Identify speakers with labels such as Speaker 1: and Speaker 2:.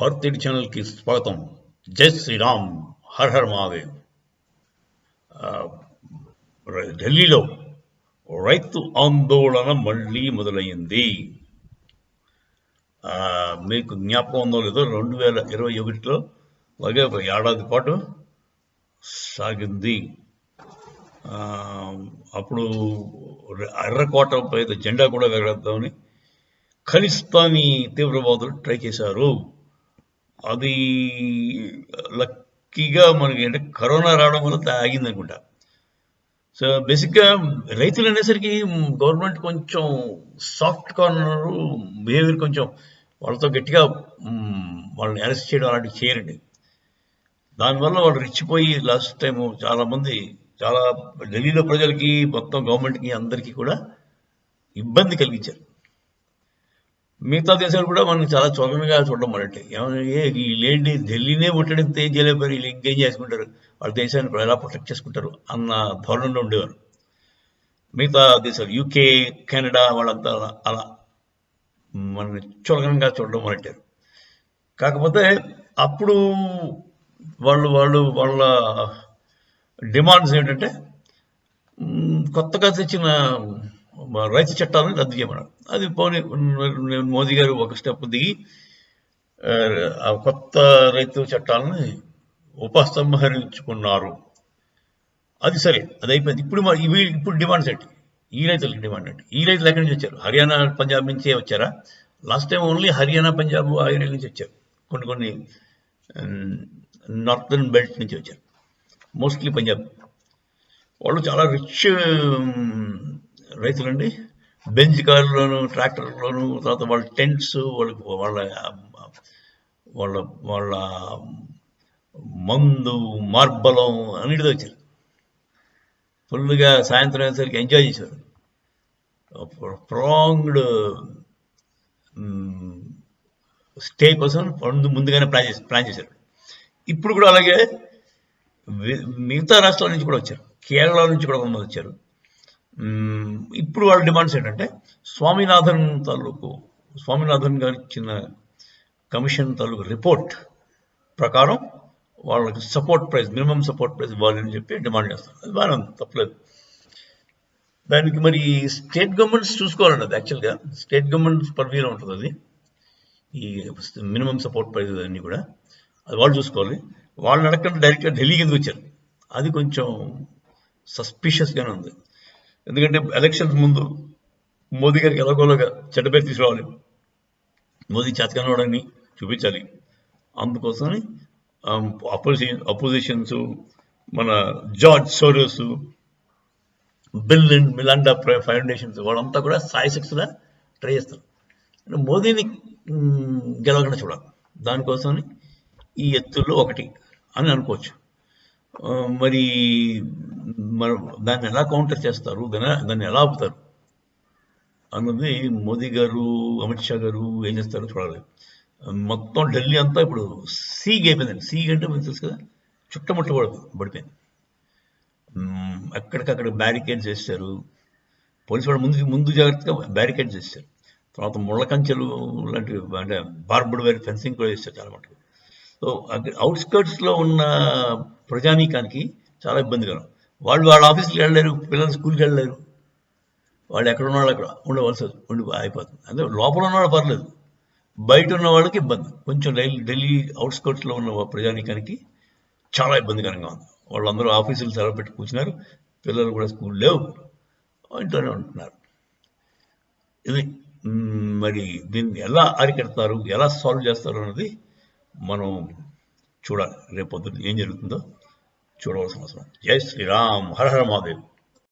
Speaker 1: భారతీయ ఛానల్కి స్వాగతం. జై శ్రీరామ్, హర్ హర్ మహాదేవ్. ఢిల్లీలో రైతు ఆందోళన మళ్ళీ మొదలైంది. మీకు జ్ఞాపకం ఉందో లేదో, 2021లో అలాగే ఒక ఏడాది పాటు సాగింది. అప్పుడు ఎర్రకోట పైన జెండా కూడా ఎగరేద్దామని ఖలిస్తానీ తీవ్రవాదులు ట్రై చేశారు. అది లక్కీగా మనకి అంటే కరోనా రావడం వల్ల ఆగింది అనుకుంటా. సో బేసిక్గా రైతులు అనేసరికి గవర్నమెంట్ కొంచెం సాఫ్ట్ కార్నర్ బిహేవియర్, కొంచెం వాళ్ళతో గట్టిగా వాళ్ళని అరెస్ట్ చేయడం అలాంటివి చేయరండి. దానివల్ల వాళ్ళు రెచ్చిపోయి లాస్ట్ టైం చాలా ఢిల్లీలో ప్రజలకి, మొత్తం గవర్నమెంట్కి, అందరికీ కూడా ఇబ్బంది కలిగించారు. మిగతా దేశాలు కూడా మనకి చాలా చులకనగా చూడడం మొదలెట్టాయి. వీళ్ళేంటి ఢిల్లీనే ముట్టడితే ఏం చేయలేకపోయారు, వీళ్ళు ఇంకేం చేసుకుంటారు, వాళ్ళ దేశాన్ని ఎలా ప్రొటెక్ట్ చేసుకుంటారు అన్న ధోరణిలో ఉండేవారు. మిగతా దేశాలు యూకే, కెనడా వాళ్ళంతా అలా మనని చులకనంగా చూడడం మొదలెట్టారు. కాకపోతే అప్పుడు వాళ్ళ డిమాండ్స్ ఏంటంటే కొత్తగా తెచ్చిన రైతు చట్టాలను రద్దు చేయమన్నారు. అది పోనీ మోదీ గారు ఒక స్టెప్ దిగి ఆ కొత్త రైతు చట్టాలని ఉపసంహరించుకున్నారు. అది సరే, అది అయిపోయింది. ఇప్పుడు డిమాండ్స్ ఏంటి? ఈ రైతులకి డిమాండ్ ఏంటి? ఈ రైతులు ఎక్కడి నుంచి వచ్చారు? హర్యానా, పంజాబ్ నుంచే వచ్చారా? Last time only Haryana, Punjab ఆ ఏరియా నుంచి వచ్చారు. కొన్ని నార్థన్ బెల్ట్ నుంచి వచ్చారు, మోస్ట్లీ పంజాబ్. వాళ్ళు చాలా రిచ్ రైతులండి. బెంజ్ కార్లోను, ట్రాక్టర్లోను, తర్వాత వాళ్ళ టెంట్స్, వాళ్ళ వాళ్ళ వాళ్ళ మందు, మార్బలం అన్నిటితో వచ్చారు. ఫుల్గా సాయంత్రం అయ్యేసరికి ఎంజాయ్ చేశారు. ప్రాంగ్డ్ స్టే కోసం ముందుగానే ప్లాన్ చేశారు. ఇప్పుడు కూడా అలాగే మిగతా రాష్ట్రాల నుంచి కూడా వచ్చారు. కేరళ నుంచి కూడా కొంతమంది వచ్చారు. ఇప్పుడు వాళ్ళ డిమాండ్స్ ఏంటంటే స్వామినాథన్ గారు ఇచ్చిన కమిషన్ తాలూకు రిపోర్ట్ ప్రకారం వాళ్ళకి support price, minimum support price ఇవ్వాలని చెప్పి డిమాండ్ చేస్తారు. అది బాగా తప్పలేదు. దానికి మరి స్టేట్ గవర్నమెంట్స్ చూసుకోవాలండి. అది యాక్చువల్గా స్టేట్ గవర్నమెంట్స్ పర్వీలో ఉంటుంది అది. ఈ మినిమం సపోర్ట్ ప్రైస్ అన్నీ కూడా అది వాళ్ళు చూసుకోవాలి. వాళ్ళని అడగకుండా డైరెక్ట్గా ఢిల్లీ కిందకి వచ్చారు. అది కొంచెం సస్పిషియస్గానే ఉంది. ఎందుకంటే ఎలక్షన్స్ ముందు మోదీ గారికి ఎలాగోలాగా చెడ్డ పేరు తీసుకురావాలి, మోదీ చేతకనవాడని చూపించాలి. అందుకోసమని అపోజిషన్స్, మన George Soros, Bill and Melinda foundations, వాళ్ళంతా కూడా సాయశక్తులా ట్రై చేస్తారు. మోదీని గెలవకుండా చూడాలి. దానికోసమని ఈ ఎత్తుల్లో ఒకటి అని అనుకోవచ్చు. మరి దాన్ని ఎలా కౌంటర్ చేస్తారు, దాన్ని ఎలా ఆపుతారు అన్నది మోదీ గారు, అమిత్ షా గారు ఏం చేస్తారో చూడాలి. మొత్తం ఢిల్లీ అంతా ఇప్పుడు సీగ్ అయిపోయిందండి. సీగ్ అంటే మీకు తెలుసు కదా, పడిపోయింది. ఎక్కడికక్కడ బ్యారికేడ్స్ వేస్తారు. పోలీసు వాళ్ళు ముందు జాగ్రత్తగా బ్యారికేడ్స్ వేస్తారు. తర్వాత ముళ్ళ కంచెలు లాంటివి, అంటే బార్బుడ్ వైర్ ఫెన్సింగ్ కూడా వేస్తారు చాలా మటుకు. సో అవుట్స్కర్ట్స్లో ఉన్న ప్రజానీకానికి చాలా ఇబ్బందికరం. వాళ్ళ ఆఫీస్కి వెళ్ళలేరు, పిల్లలు స్కూల్కి వెళ్ళలేరు. వాళ్ళు ఎక్కడ ఉన్న వాళ్ళు అక్కడ ఉండవలసి అయిపోతుంది. అంటే లోపల ఉన్నవాళ్ళు పర్లేదు, బయట ఉన్న వాళ్ళకి ఇబ్బంది. కొంచెం ఢిల్లీ అవుట్స్కర్ట్స్లో ఉన్న ప్రజానీకానికి చాలా ఇబ్బందికరంగా ఉంది. వాళ్ళందరూ ఆఫీసులు సెలవు పెట్టి కూర్చున్నారు, పిల్లలు కూడా స్కూల్ లేవు, ఇంట్లోనే ఉంటున్నారు. ఇది మరి దీన్ని ఎలా అరికెడతారు, ఎలా సాల్వ్ చేస్తారు అన్నది మనం చూడాలి. రేపొద్దున ఏం జరుగుతుందో చూడవలసిన అవసరం. జై శ్రీరామ్, హర హర మహాదేవ్.